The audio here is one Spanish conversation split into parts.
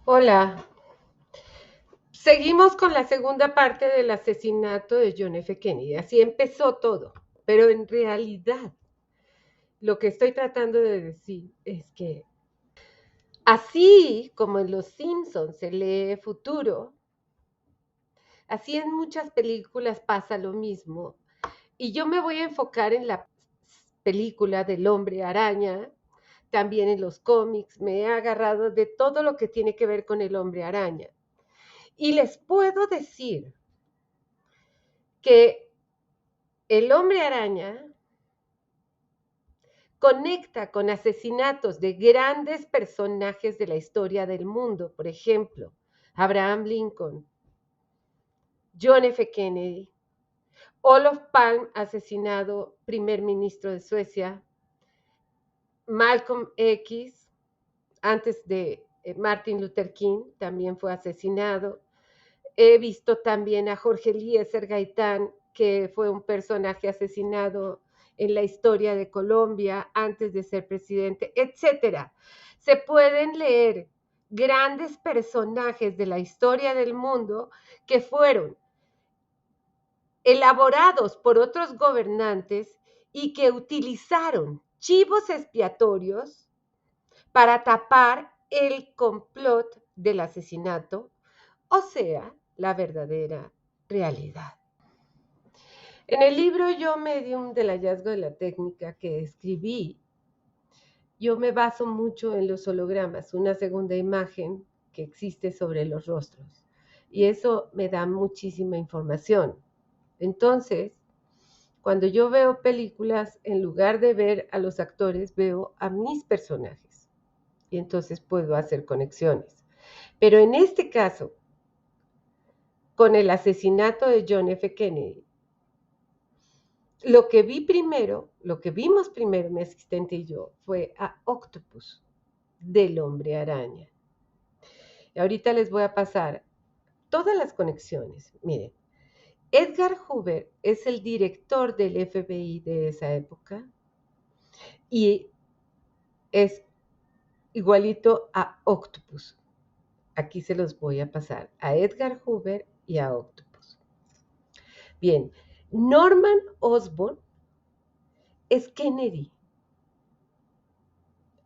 Hola, seguimos con la segunda parte del asesinato de John F. Kennedy. Así empezó todo, pero en realidad lo que estoy tratando de decir es que así como en Los Simpsons se lee futuro, así en muchas películas pasa lo mismo. Y yo me voy a enfocar en la película del hombre araña, también en los cómics, me he agarrado de todo lo que tiene que ver con el hombre araña. Y les puedo decir que el hombre araña conecta con asesinatos de grandes personajes de la historia del mundo, por ejemplo, Abraham Lincoln, John F. Kennedy, Olof Palme, asesinado primer ministro de Suecia, Malcolm X, antes de Martin Luther King, también fue asesinado. He visto también a Jorge Eliezer Gaitán, que fue un personaje asesinado en la historia de Colombia antes de ser presidente, etcétera. Se pueden leer grandes personajes de la historia del mundo que fueron elaborados por otros gobernantes y que utilizaron chivos expiatorios para tapar el complot del asesinato, o sea, la verdadera realidad. En el libro Yo Medium del hallazgo de la técnica que escribí, yo me baso mucho en los hologramas, una segunda imagen que existe sobre los rostros. Y eso me da muchísima información. Entonces, cuando yo veo películas, en lugar de ver a los actores, veo a mis personajes. Y entonces puedo hacer conexiones. Pero en este caso, con el asesinato de John F. Kennedy, lo que vi primero, lo que vimos primero mi asistente y yo, fue a Octopus, del hombre araña. Y ahorita les voy a pasar todas las conexiones. Miren, Edgar Hoover es el director del FBI de esa época y es igualito a Octopus. Aquí se los voy a pasar, a Edgar Hoover y a Octopus. Bien, Norman Osborn es Kennedy.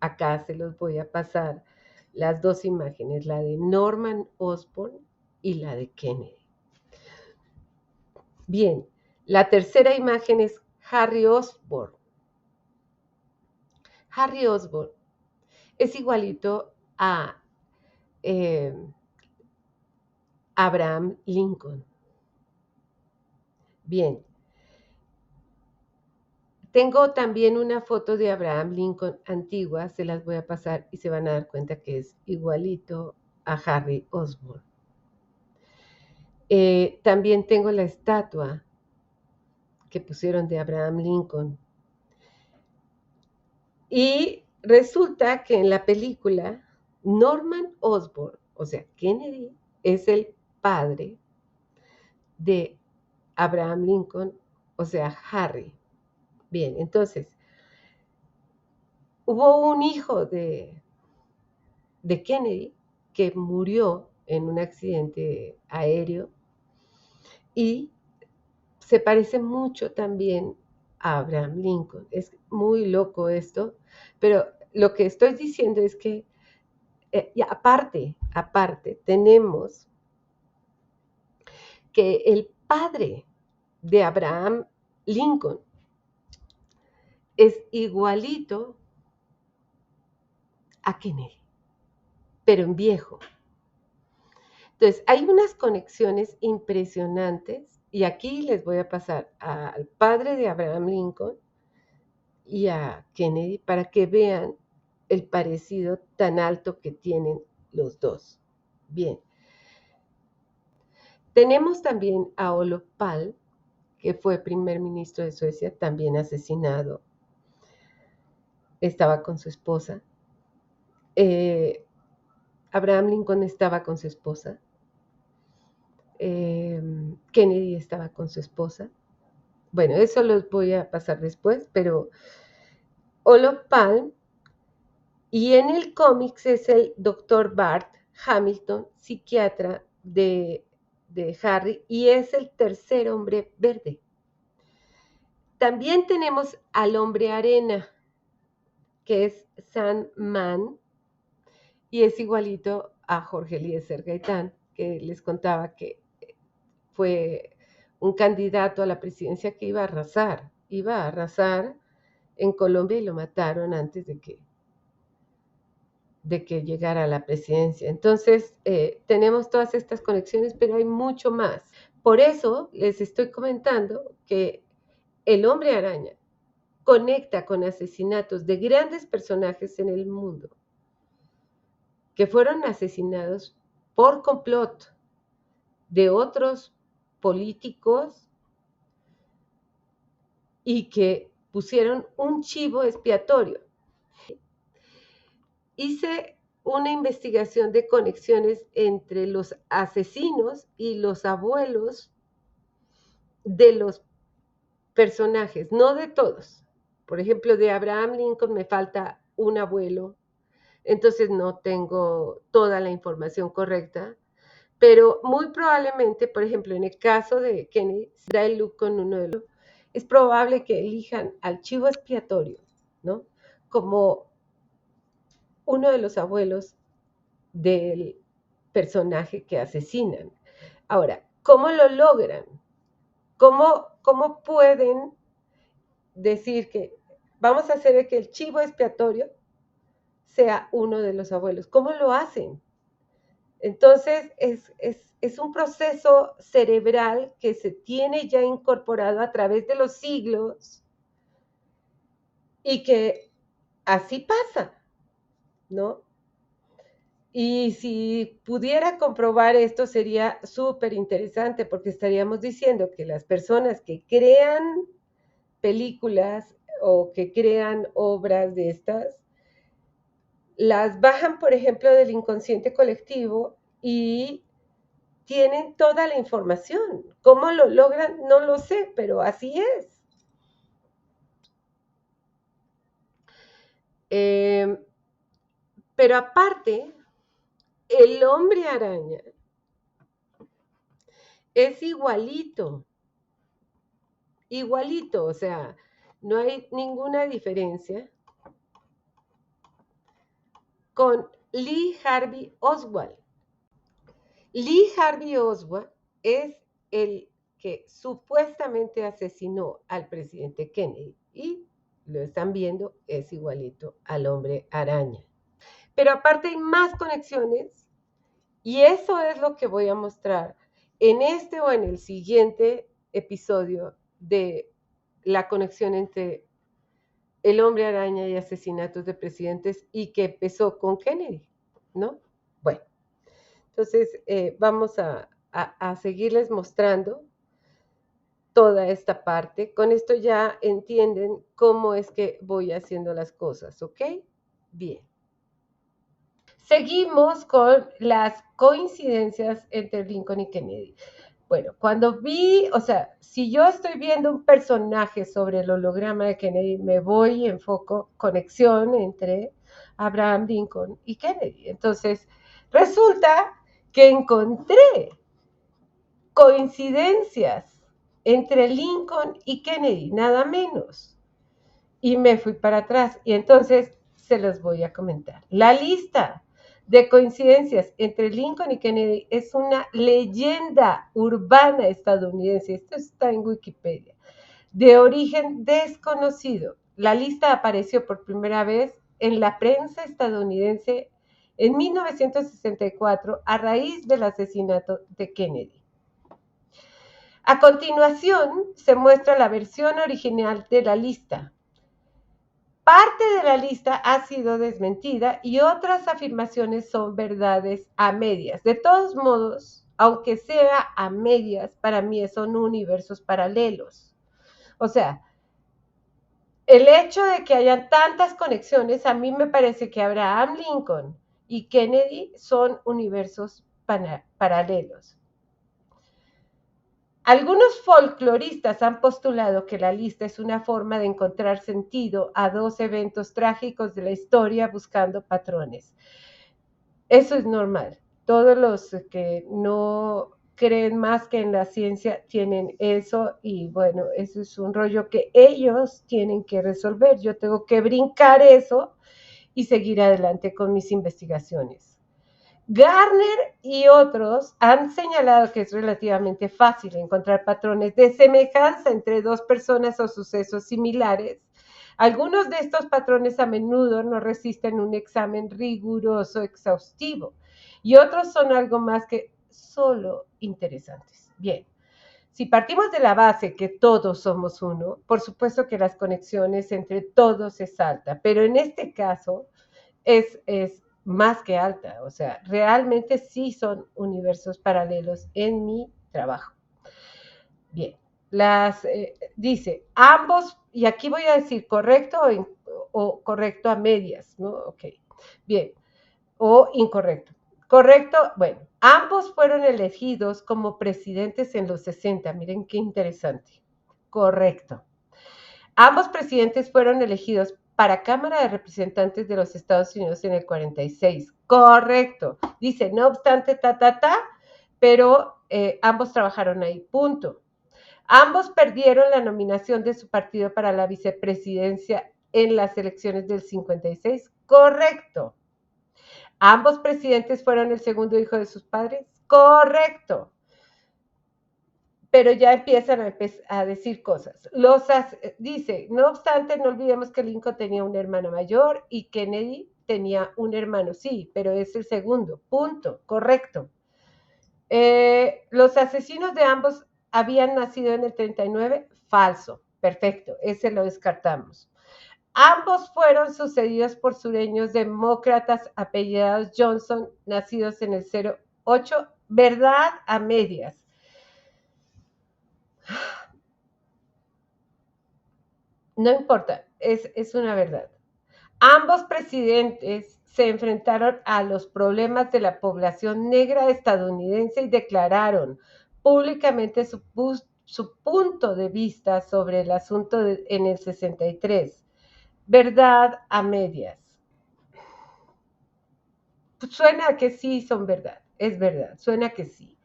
Acá se los voy a pasar las dos imágenes, la de Norman Osborn y la de Kennedy. Bien, la tercera imagen es Harry Osborn. Harry Osborn es igualito a Abraham Lincoln. Bien, tengo también una foto de Abraham Lincoln antigua, se las voy a pasar y se van a dar cuenta que es igualito a Harry Osborn. También tengo la estatua que pusieron de Abraham Lincoln. Y resulta que en la película Norman Osborn, o sea, Kennedy, es el padre de Abraham Lincoln, o sea, Harry. Bien, entonces, hubo un hijo de Kennedy que murió en un accidente aéreo y se parece mucho también a Abraham Lincoln. Es muy loco esto, pero lo que estoy diciendo es que y aparte, tenemos que el padre de Abraham Lincoln es igualito a Kennedy, pero en viejo. Entonces, hay unas conexiones impresionantes y aquí les voy a pasar al padre de Abraham Lincoln y a Kennedy para que vean el parecido tan alto que tienen los dos. Bien. Tenemos también a Olof Palme, que fue primer ministro de Suecia, también asesinado. Estaba con su esposa. Abraham Lincoln estaba con su esposa. Kennedy estaba con su esposa. Bueno, eso los voy a pasar después, pero Olof Palme, y en el cómics es el Dr. Bart, Hamilton, psiquiatra de Harry, y es el tercer hombre verde. También tenemos al hombre arena, que es Sandman, y es igualito a Jorge Eliezer Gaitán, que les contaba que fue un candidato a la presidencia que iba a arrasar en Colombia y lo mataron antes de que llegara a la presidencia. Entonces, tenemos todas estas conexiones, pero hay mucho más. Por eso les estoy comentando que el hombre araña conecta con asesinatos de grandes personajes en el mundo que fueron asesinados por complot de otros políticos y que pusieron un chivo expiatorio. Hice una investigación de conexiones entre los asesinos y los abuelos de los personajes, no de todos. Por ejemplo, de Abraham Lincoln me falta un abuelo, entonces no tengo toda la información correcta, pero muy probablemente, por ejemplo, en el caso de Kennedy, da el look con uno de los, es probable que elijan al chivo expiatorio, ¿no? Como uno de los abuelos del personaje que asesinan. Ahora, ¿cómo lo logran? ¿Cómo pueden decir que vamos a hacer que el chivo expiatorio sea uno de los abuelos? ¿Cómo lo hacen? Entonces, es un proceso cerebral que se tiene ya incorporado a través de los siglos y que así pasa, ¿no? Y si pudiera comprobar esto sería súper interesante porque estaríamos diciendo que las personas que crean películas o que crean obras de estas, las bajan, por ejemplo, del inconsciente colectivo y tienen toda la información. ¿Cómo lo logran? No lo sé, pero así es. Pero aparte, el hombre araña es igualito, igualito, o sea, no hay ninguna diferencia con Lee Harvey Oswald. Lee Harvey Oswald es el que supuestamente asesinó al presidente Kennedy y lo están viendo, es igualito al hombre araña. Pero aparte hay más conexiones y eso es lo que voy a mostrar en este o en el siguiente episodio de la conexión entre el hombre araña y asesinatos de presidentes y que empezó con Kennedy, ¿no? Bueno, entonces vamos a seguirles mostrando toda esta parte. Con esto ya entienden cómo es que voy haciendo las cosas, ¿ok? Bien. Seguimos con las coincidencias entre Lincoln y Kennedy. Bueno, cuando vi, o sea, si yo estoy viendo un personaje sobre el holograma de Kennedy, me voy y enfoco conexión entre Abraham Lincoln y Kennedy. Entonces, resulta que encontré coincidencias entre Lincoln y Kennedy, nada menos. Y me fui para atrás y entonces se los voy a comentar. La lista de coincidencias entre Lincoln y Kennedy es una leyenda urbana estadounidense. Esto está en Wikipedia. De origen desconocido. La lista apareció por primera vez en la prensa estadounidense en 1964 a raíz del asesinato de Kennedy. A continuación se muestra la versión original de la lista. Parte de la lista ha sido desmentida y otras afirmaciones son verdades a medias. De todos modos, aunque sea a medias, para mí son universos paralelos. O sea, el hecho de que hayan tantas conexiones, a mí me parece que Abraham Lincoln y Kennedy son universos paralelos. Algunos folcloristas han postulado que la lista es una forma de encontrar sentido a dos eventos trágicos de la historia buscando patrones. Eso es normal. todos los que no creen más que en la ciencia tienen eso y bueno, eso es un rollo que ellos tienen que resolver. Yo tengo que brincar eso y seguir adelante con mis investigaciones. Garner y otros han señalado que es relativamente fácil encontrar patrones de semejanza entre dos personas o sucesos similares. Algunos de estos patrones a menudo no resisten un examen riguroso exhaustivo y otros son algo más que solo interesantes. Bien, si partimos de la base que todos somos uno, por supuesto que las conexiones entre todos es alta, pero en este caso es más que alta, o sea, realmente sí son universos paralelos en mi trabajo. Bien, dice, ambos, y aquí voy a decir correcto o correcto a medias, ¿no? Ok, bien, o incorrecto. Correcto, bueno, ambos fueron elegidos como presidentes en los 60, miren qué interesante. Correcto. Ambos presidentes fueron elegidos para Cámara de Representantes de los Estados Unidos en el 46. Correcto. Dice, no obstante, pero ambos trabajaron ahí. Punto. Ambos perdieron la nominación de su partido para la vicepresidencia en las elecciones del 56. Correcto. Ambos presidentes fueron el segundo hijo de sus padres. Correcto. Pero ya empiezan a decir cosas. Dice, no obstante, no olvidemos que Lincoln tenía una hermana mayor y Kennedy tenía un hermano, sí, pero es el segundo, punto, correcto. Los asesinos de ambos habían nacido en el 39, falso, perfecto, ese lo descartamos. Ambos fueron sucedidos por sureños demócratas apellidados Johnson, nacidos en el 08, verdad a medias. No importa, es una verdad. Ambos presidentes se enfrentaron a los problemas de la población negra estadounidense y declararon públicamente su punto de vista sobre el asunto en el 63. Verdad a medias. Suena que sí son verdad, es verdad, suena que sí.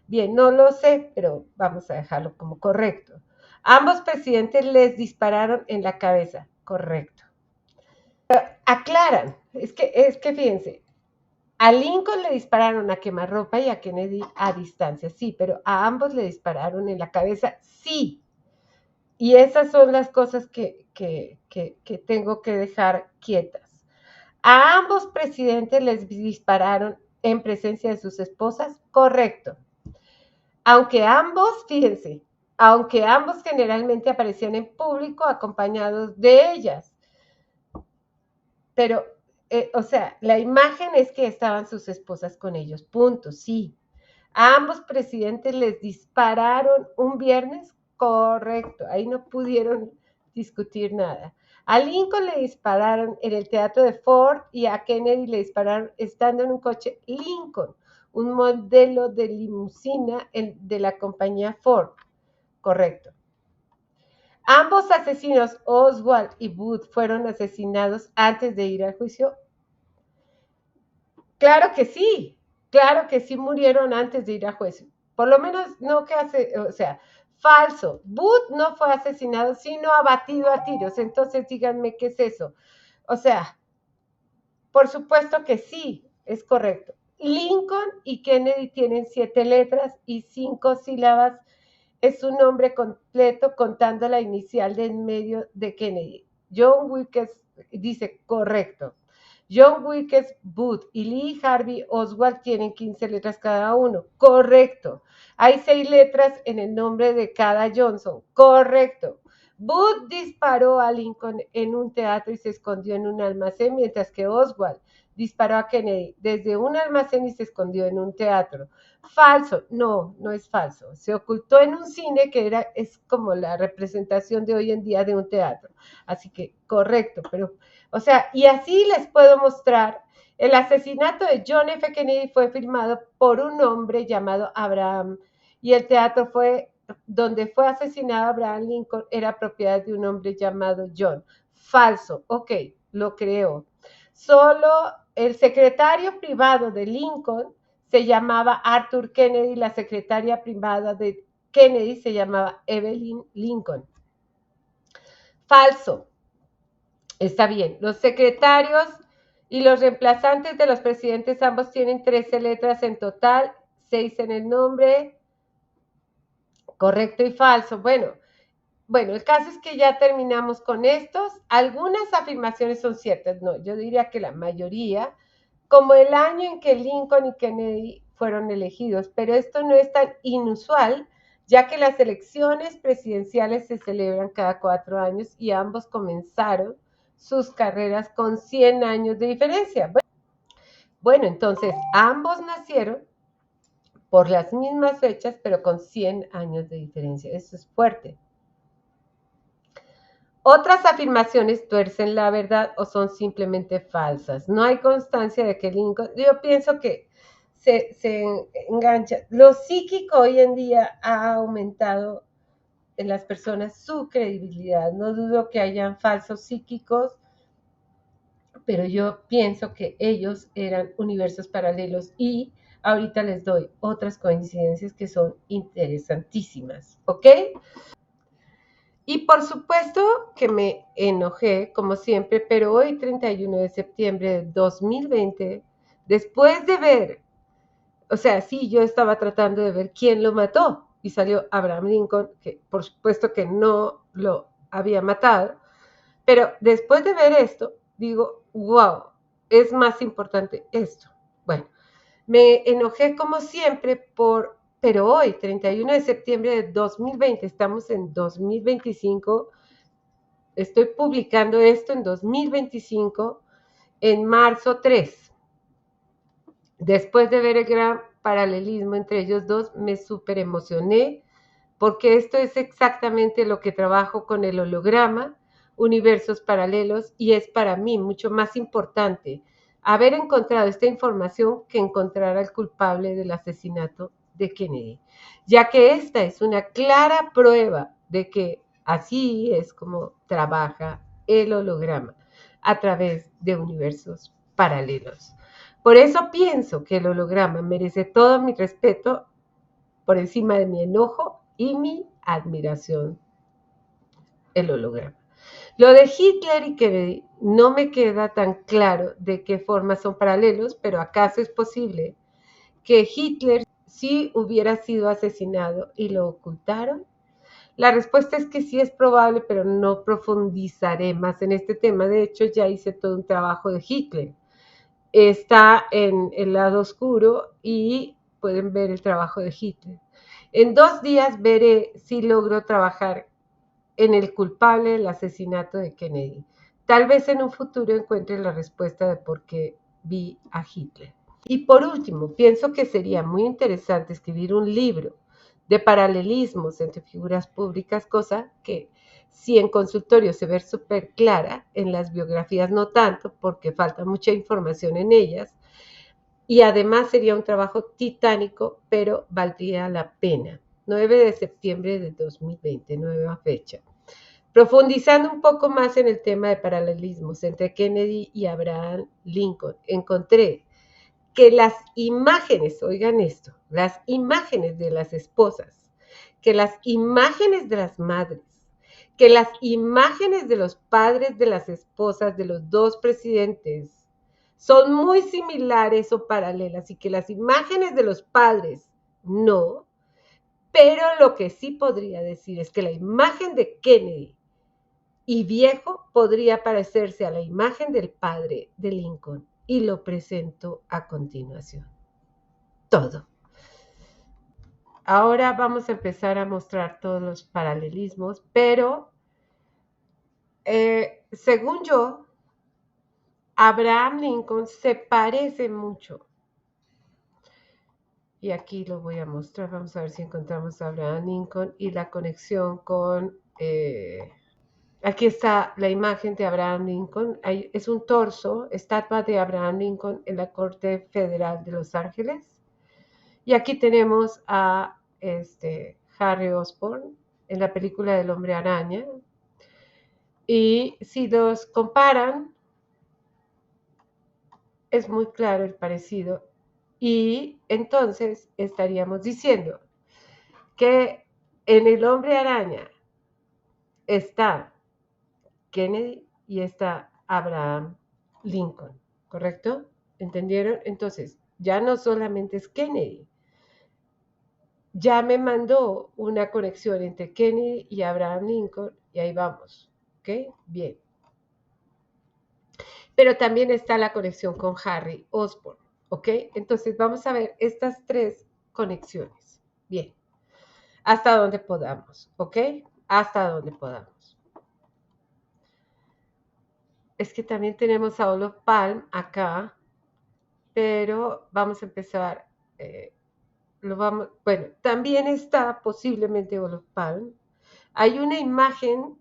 Bien, no lo sé, pero vamos a dejarlo como correcto. Ambos presidentes les dispararon en la cabeza, correcto. Aclaran, es que fíjense, a Lincoln le dispararon a quemarropa y a Kennedy a distancia, sí, pero a ambos le dispararon en la cabeza, sí. Y esas son las cosas que tengo que dejar quietas. A ambos presidentes les dispararon en presencia de sus esposas, correcto. Fíjense, aunque ambos generalmente aparecían en público acompañados de ellas. Pero, o sea, la imagen es que estaban sus esposas con ellos, punto, sí. A ambos presidentes les dispararon un viernes, correcto, ahí no pudieron discutir nada. A Lincoln le dispararon en el teatro de Ford y a Kennedy le dispararon estando en un coche Lincoln, un modelo de limusina de la compañía Ford, correcto. Ambos asesinos, Oswald y Booth, fueron asesinados antes de ir al juicio. Claro que sí murieron antes de ir a juicio. Por lo menos no que hace, o sea, falso. Booth no fue asesinado, sino abatido a tiros. Entonces díganme qué es eso. O sea, por supuesto que sí, es correcto. Lincoln y Kennedy tienen 7 letras y 5 sílabas. Es un nombre completo contando la inicial de en medio de Kennedy. John Wilkes dice correcto. John Wilkes Booth y Lee Harvey Oswald tienen 15 letras cada uno. Correcto. Hay 6 letras en el nombre de cada Johnson. Correcto. Booth disparó a Lincoln en un teatro y se escondió en un almacén, mientras que Oswald disparó a Kennedy desde un almacén y se escondió en un teatro. Falso, no, no es falso. Se ocultó en un cine que es como la representación de hoy en día de un teatro. Así que correcto, pero, o sea, y así les puedo mostrar. El asesinato de John F. Kennedy fue filmado por un hombre llamado Abraham y el teatro donde fue asesinado Abraham Lincoln era propiedad de un hombre llamado John. Falso, ok, lo creo. Solo el secretario privado de Lincoln se llamaba Arthur Kennedy, la secretaria privada de Kennedy se llamaba Evelyn Lincoln. Falso. Está bien. Los secretarios y los reemplazantes de los presidentes ambos tienen 13 letras en total, 6 en el nombre. Correcto y falso. Bueno, el caso es que ya terminamos con estos. Algunas afirmaciones son ciertas, no, yo diría que la mayoría, como el año en que Lincoln y Kennedy fueron elegidos, pero esto no es tan inusual, ya que las elecciones presidenciales se celebran cada 4 años y ambos comenzaron sus carreras con 100 años de diferencia. Bueno, entonces ambos nacieron por las mismas fechas, pero con 100 años de diferencia. Eso es fuerte. Otras afirmaciones tuercen la verdad o son simplemente falsas. No hay constancia de que Lincoln, yo pienso que se engancha. Lo psíquico hoy en día ha aumentado en las personas su credibilidad. No dudo que hayan falsos psíquicos, pero yo pienso que ellos eran universos paralelos y ahorita les doy otras coincidencias que son interesantísimas, ¿ok? Y por supuesto que me enojé, como siempre, pero hoy, 31 de septiembre de 2020, después de ver, o sea, sí, yo estaba tratando de ver quién lo mató y salió Abraham Lincoln, que por supuesto que no lo había matado, pero después de ver esto, digo, wow, es más importante esto. Bueno, me enojé como siempre pero hoy, 31 de septiembre de 2020, estamos en 2025, estoy publicando esto en 2025, en marzo 3. Después de ver el gran paralelismo entre ellos dos, me súper emocioné porque esto es exactamente lo que trabajo con el holograma, universos paralelos, y es para mí mucho más importante haber encontrado esta información que encontrar al culpable del asesinato de Kennedy, ya que esta es una clara prueba de que así es como trabaja el holograma a través de universos paralelos. Por eso pienso que el holograma merece todo mi respeto por encima de mi enojo y mi admiración, el holograma. Lo de Hitler y Kennedy no me queda tan claro de qué forma son paralelos, pero ¿acaso es posible que Hitler sí hubiera sido asesinado y lo ocultaron? La respuesta es que sí es probable, pero no profundizaré más en este tema. De hecho, ya hice todo un trabajo de Hitler. Está en el lado oscuro y pueden ver el trabajo de Hitler. En 2 días veré si logro trabajar en el culpable del asesinato de Kennedy. Tal vez en un futuro encuentre la respuesta de por qué vi a Hitler. Y por último, pienso que sería muy interesante escribir un libro de paralelismos entre figuras públicas, cosa que si en consultorio se ve súper clara, en las biografías no tanto, porque falta mucha información en ellas, y además sería un trabajo titánico, pero valdría la pena. 9 de septiembre de 2020, nueva fecha. Profundizando un poco más en el tema de paralelismos entre Kennedy y Abraham Lincoln, encontré que las imágenes, oigan esto, las imágenes de las esposas, que las imágenes de las madres, que las imágenes de los padres de las esposas de los dos presidentes son muy similares o paralelas y que las imágenes de los padres no, pero lo que sí podría decir es que la imagen de Kennedy y viejo podría parecerse a la imagen del padre de Lincoln y lo presento a continuación. Todo. Ahora vamos a empezar a mostrar todos los paralelismos, pero según yo, Abraham Lincoln se parece mucho. Y aquí lo voy a mostrar. Vamos a ver si encontramos a Abraham Lincoln y la conexión con... aquí está la imagen de Abraham Lincoln. Es un torso, estatua de Abraham Lincoln en la Corte Federal de Los Ángeles. Y aquí tenemos a Harry Osborn en la película del Hombre Araña. Y si los comparan, es muy claro el parecido. Y entonces estaríamos diciendo que en el hombre araña está Kennedy y está Abraham Lincoln, ¿correcto? ¿Entendieron? Entonces, ya no solamente es Kennedy, ya me mandó una conexión entre Kennedy y Abraham Lincoln y ahí vamos, ¿ok? Bien. Pero también está la conexión con Harry Osborn, ¿ok? Entonces vamos a ver estas tres conexiones. Bien, hasta donde podamos, ¿ok? Hasta donde podamos. Es que también tenemos a Olof Palme acá, pero vamos a empezar, bueno, también está posiblemente Olof Palme. Hay una imagen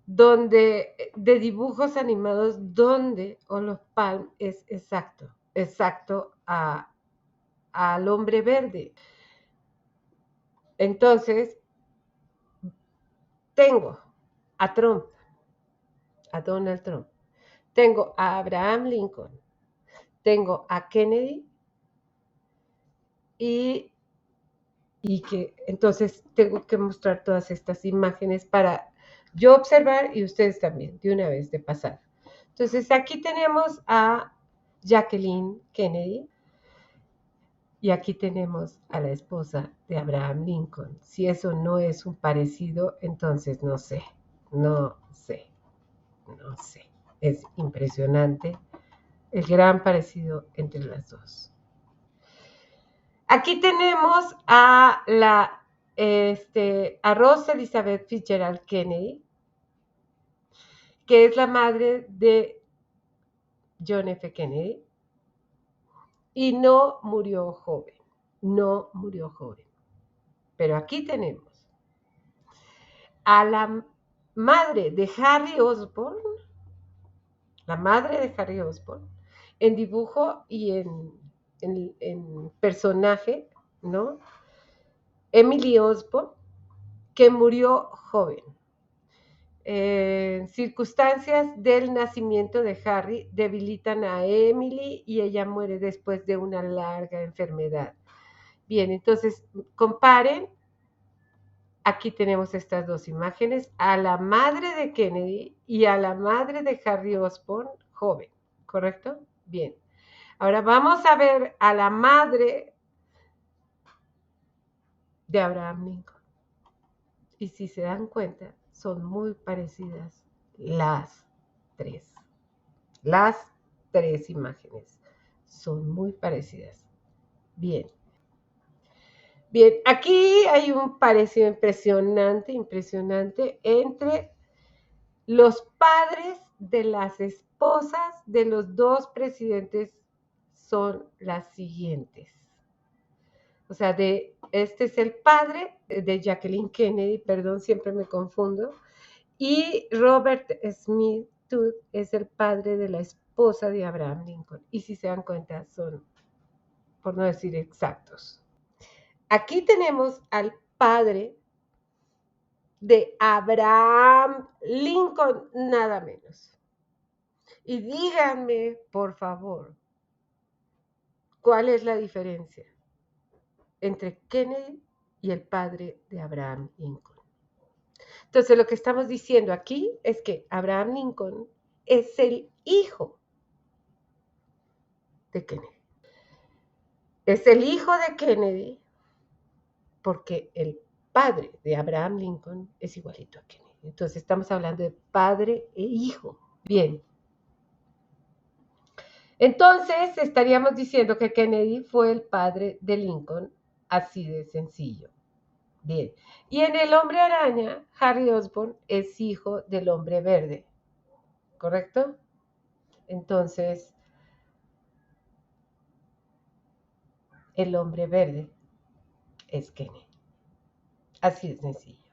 de dibujos animados donde Olof Palme es exacto al hombre verde. Entonces, tengo a Trump, a Donald Trump, tengo a Abraham Lincoln, tengo a Kennedy y que entonces tengo que mostrar todas estas imágenes para yo observar y ustedes también, de una vez de pasar. Entonces aquí tenemos a Jacqueline Kennedy y aquí tenemos a la esposa de Abraham Lincoln. Si eso no es un parecido, entonces no sé, no sé, no sé. Es impresionante el gran parecido entre las dos. Aquí tenemos a Rosa Elizabeth Fitzgerald Kennedy, que es la madre de John F. Kennedy, y no murió joven, no murió joven. Pero aquí tenemos a la madre de Harry Osborn, la madre de Harry Osborn, en dibujo y en personaje, ¿no? Emily Osborn, que murió joven. Circunstancias del nacimiento de Harry debilitan a Emily y ella muere después de una larga enfermedad. Bien, entonces comparen. Aquí tenemos estas dos imágenes, a la madre de Kennedy y a la madre de Harry Osborn joven, ¿correcto? Bien. Ahora vamos a ver a la madre de Abraham Lincoln. Y si se dan cuenta, son muy parecidas las tres. Las tres imágenes son muy parecidas. Bien. Bien, aquí hay un parecido impresionante entre los padres de las esposas de los dos presidentes son las siguientes. O sea, este es el padre de Jacqueline Kennedy, perdón, siempre me confundo, y Robert Smith Tooth es el padre de la esposa de Abraham Lincoln. Y si se dan cuenta, son, por no decir exactos. Aquí tenemos al padre de Abraham Lincoln, nada menos. Y díganme, por favor, ¿cuál es la diferencia entre Kennedy y el padre de Abraham Lincoln? Entonces, lo que estamos diciendo aquí es que Abraham Lincoln es el hijo de Kennedy. Es el hijo de Kennedy porque el padre de Abraham Lincoln es igualito a Kennedy. Entonces, estamos hablando de padre e hijo. Bien. Entonces, estaríamos diciendo que Kennedy fue el padre de Lincoln, así de sencillo. Bien. Y en el hombre araña, Harry Osborn es hijo del hombre verde. ¿Correcto? Entonces, el hombre verde es Kennedy. Así de sencillo.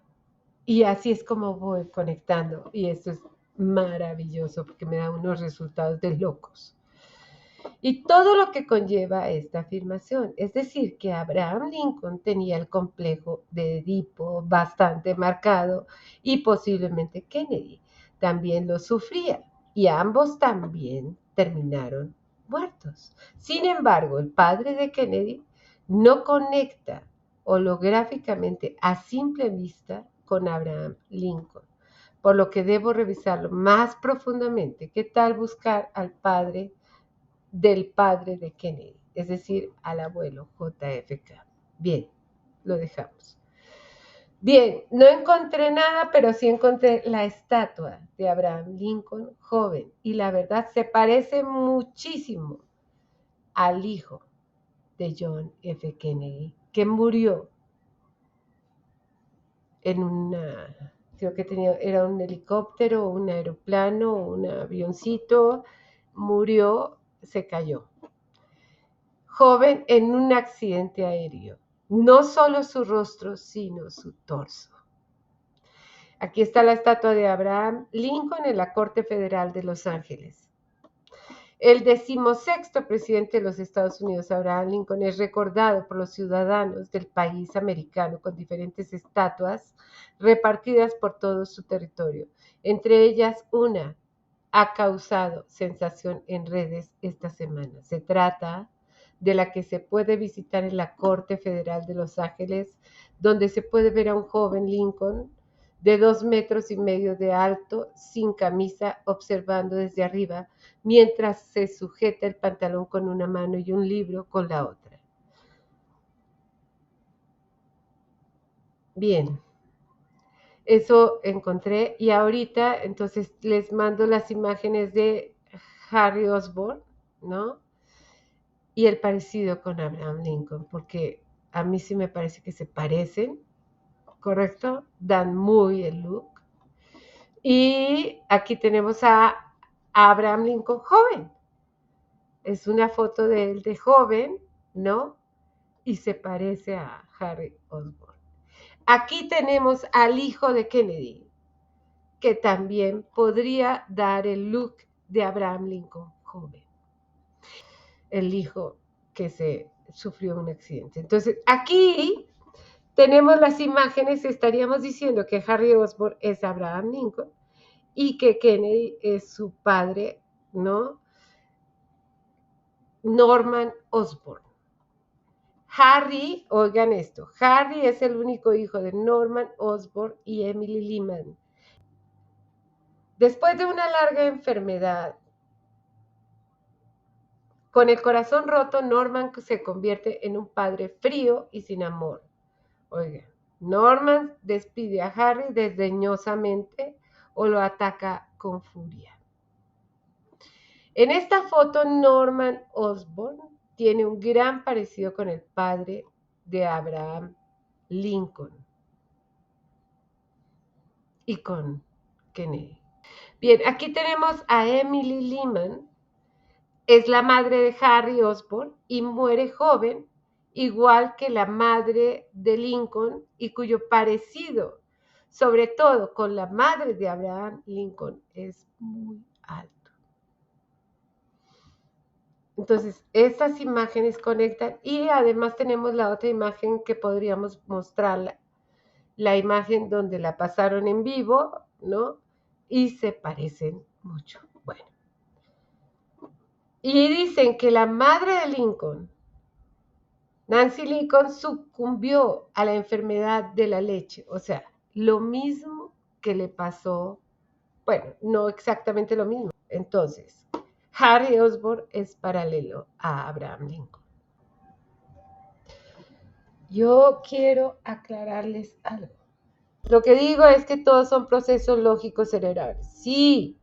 Y así es como voy conectando. Y esto es maravilloso porque me da unos resultados de locos. Y todo lo que conlleva esta afirmación, es decir, que Abraham Lincoln tenía el complejo de Edipo bastante marcado y posiblemente Kennedy también lo sufría y ambos también terminaron muertos. Sin embargo, el padre de Kennedy no conecta holográficamente a simple vista con Abraham Lincoln, por lo que debo revisarlo más profundamente. ¿Qué tal buscar al padre del padre de Kennedy? Es decir, al abuelo JFK. Bien, lo dejamos. Bien, no encontré nada, pero sí encontré la estatua de Abraham Lincoln joven y la verdad se parece muchísimo al hijo de John F. Kennedy, que murió en una, creo que tenía, era un helicóptero, un aeroplano, un avioncito, murió, se cayó. Joven en un accidente aéreo. No solo su rostro, sino su torso. Aquí está la estatua de Abraham Lincoln en la Corte Federal de Los Ángeles. El 16º presidente de los Estados Unidos, Abraham Lincoln, es recordado por los ciudadanos del país americano con diferentes estatuas repartidas por todo su territorio. Entre ellas, una ha causado sensación en redes esta semana. Se trata de la que se puede visitar en la Corte Federal de Los Ángeles, donde se puede ver a un joven Lincoln de 2,5 metros de alto, sin camisa, observando desde arriba, mientras se sujeta el pantalón con una mano y un libro con la otra. Bien, eso encontré y ahorita entonces les mando las imágenes de Harry Osborn, ¿no? Y el parecido con Abraham Lincoln, porque a mí sí me parece que se parecen, ¿correcto? Dan muy el look. Y aquí tenemos a Abraham Lincoln joven. Es una foto de él de joven, ¿no? Y se parece a Harry Osborn. Aquí tenemos al hijo de Kennedy, que también podría dar el look de Abraham Lincoln joven. El hijo que se sufrió un accidente. Entonces, aquí tenemos las imágenes, estaríamos diciendo que Harry Osborn es Abraham Lincoln y que Kennedy es su padre, ¿no? Norman Osborn. Harry, oigan esto, Harry es el único hijo de Norman Osborn y Emily Lehman. Después de una larga enfermedad, con el corazón roto, Norman se convierte en un padre frío y sin amor. Oiga, Norman despide a Harry desdeñosamente o lo ataca con furia. En esta foto, Norman Osborn tiene un gran parecido con el padre de Abraham Lincoln y con Kennedy. Bien, aquí tenemos a Emily Lehman, es la madre de Harry Osborn y muere joven, igual que la madre de Lincoln y cuyo parecido, sobre todo con la madre de Abraham Lincoln, es muy alto. Entonces, estas imágenes conectan y además tenemos la otra imagen que podríamos mostrarla, la imagen donde la pasaron en vivo, ¿no? Y se parecen mucho. Bueno. Y dicen que la madre de Lincoln, Nancy Lincoln, sucumbió a la enfermedad de la leche. O sea, lo mismo que le pasó, bueno, no exactamente lo mismo. Entonces, Harry Osborn es paralelo a Abraham Lincoln. Yo quiero aclararles algo. Lo que digo es que todos son procesos lógicos cerebrales. Sí,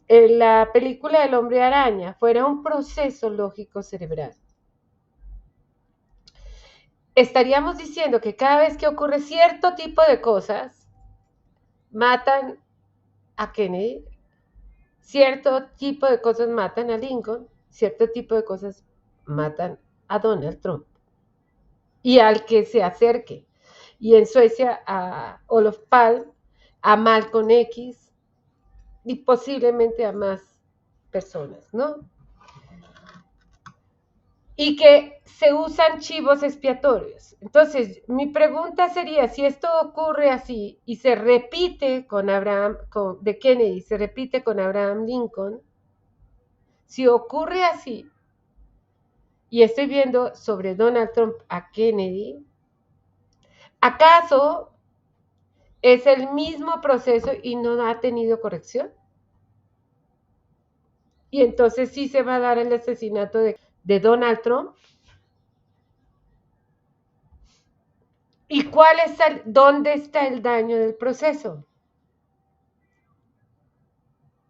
en la película del Hombre Araña fuera un proceso lógico cerebral, estaríamos diciendo que cada vez que ocurre cierto tipo de cosas, matan a Kennedy, cierto tipo de cosas matan a Lincoln, cierto tipo de cosas matan a Donald Trump y al que se acerque. Y en Suecia a Olof Palme, a Malcolm X y posiblemente a más personas, ¿no? Y que se usan chivos expiatorios. Entonces, mi pregunta sería, si esto ocurre así y se repite con Abraham, de Kennedy, se repite con Abraham Lincoln, Si ocurre así, y estoy viendo sobre Donald Trump a Kennedy, ¿acaso es el mismo proceso y no ha tenido corrección? Y entonces sí se va a dar el asesinato de Donald Trump. ¿Y dónde está el daño del proceso?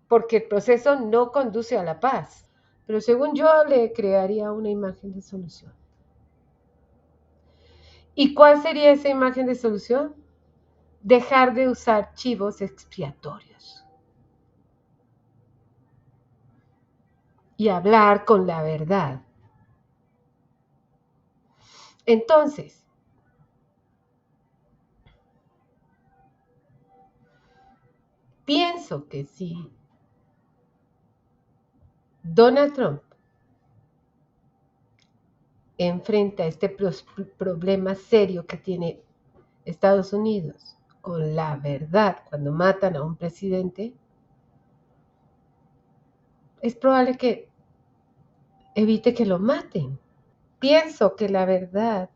Porque el proceso no conduce a la paz. Pero según yo le crearía una imagen de solución. ¿Y cuál sería esa imagen de solución? Dejar de usar chivos expiatorios y hablar con la verdad. Entonces, pienso que si Donald Trump enfrenta este problema serio que tiene Estados Unidos con la verdad cuando matan a un presidente, es probable que evite que lo maten. Pienso que la verdad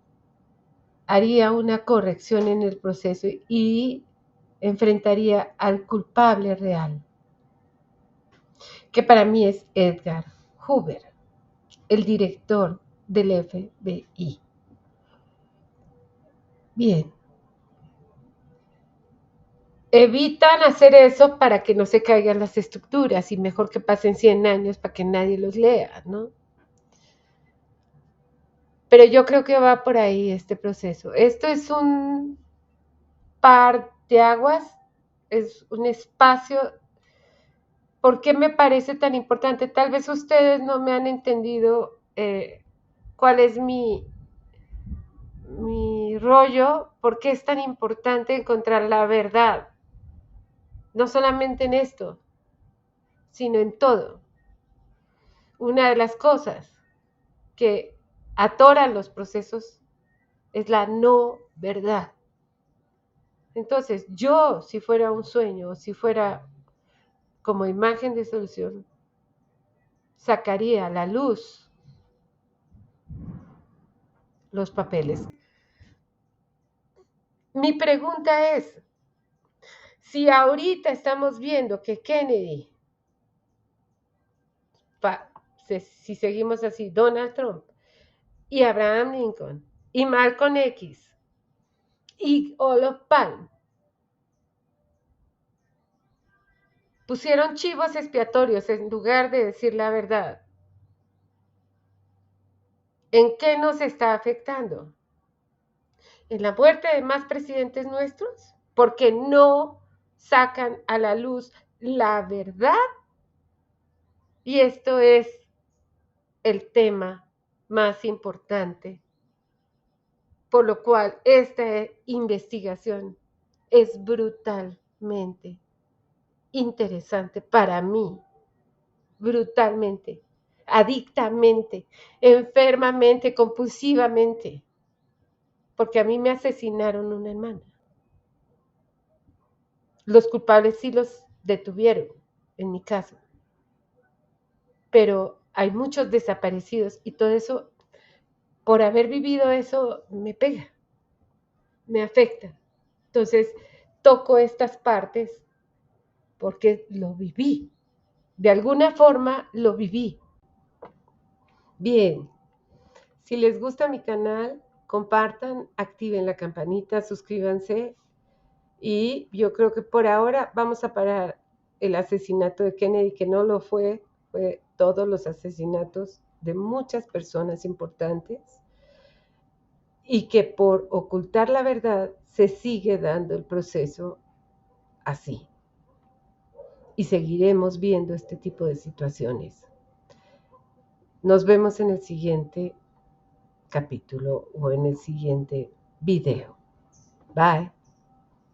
haría una corrección en el proceso y enfrentaría al culpable real, que para mí es Edgar Hoover, el director del FBI. Bien. Evitan hacer eso para que no se caigan las estructuras y mejor que pasen 100 años para que nadie los lea, ¿no? Pero yo creo que va por ahí este proceso. Esto es un parteaguas, es un espacio. ¿Por qué me parece tan importante? Tal vez ustedes no me han entendido cuál es mi rollo, por qué es tan importante encontrar la verdad. No solamente en esto, sino en todo. Una de las cosas que atoran los procesos es la no verdad. Entonces, yo, si fuera un sueño, si fuera como imagen de solución, sacaría a la luz los papeles. Mi pregunta es, si ahorita estamos viendo que Kennedy, si seguimos así, Donald Trump y Abraham Lincoln y Malcolm X y Olof Palme pusieron chivos expiatorios en lugar de decir la verdad, ¿en qué nos está afectando? ¿En la muerte de más presidentes nuestros? Porque no sacan a la luz la verdad. Y esto es el tema más importante, por lo cual esta investigación es brutalmente interesante para mí, brutalmente, adictamente, enfermamente, compulsivamente, porque a mí me asesinaron una hermana. Los culpables sí los detuvieron, en mi caso, pero hay muchos desaparecidos y todo eso, por haber vivido eso, me pega, me afecta. Entonces, toco estas partes porque lo viví. De alguna forma lo viví. Bien, si les gusta mi canal, compartan, activen la campanita, suscríbanse y yo creo que por ahora vamos a parar el asesinato de Kennedy, que no lo fue todos los asesinatos de muchas personas importantes y que por ocultar la verdad se sigue dando el proceso así. Y seguiremos viendo este tipo de situaciones. Nos vemos en el siguiente capítulo o en el siguiente video. Bye.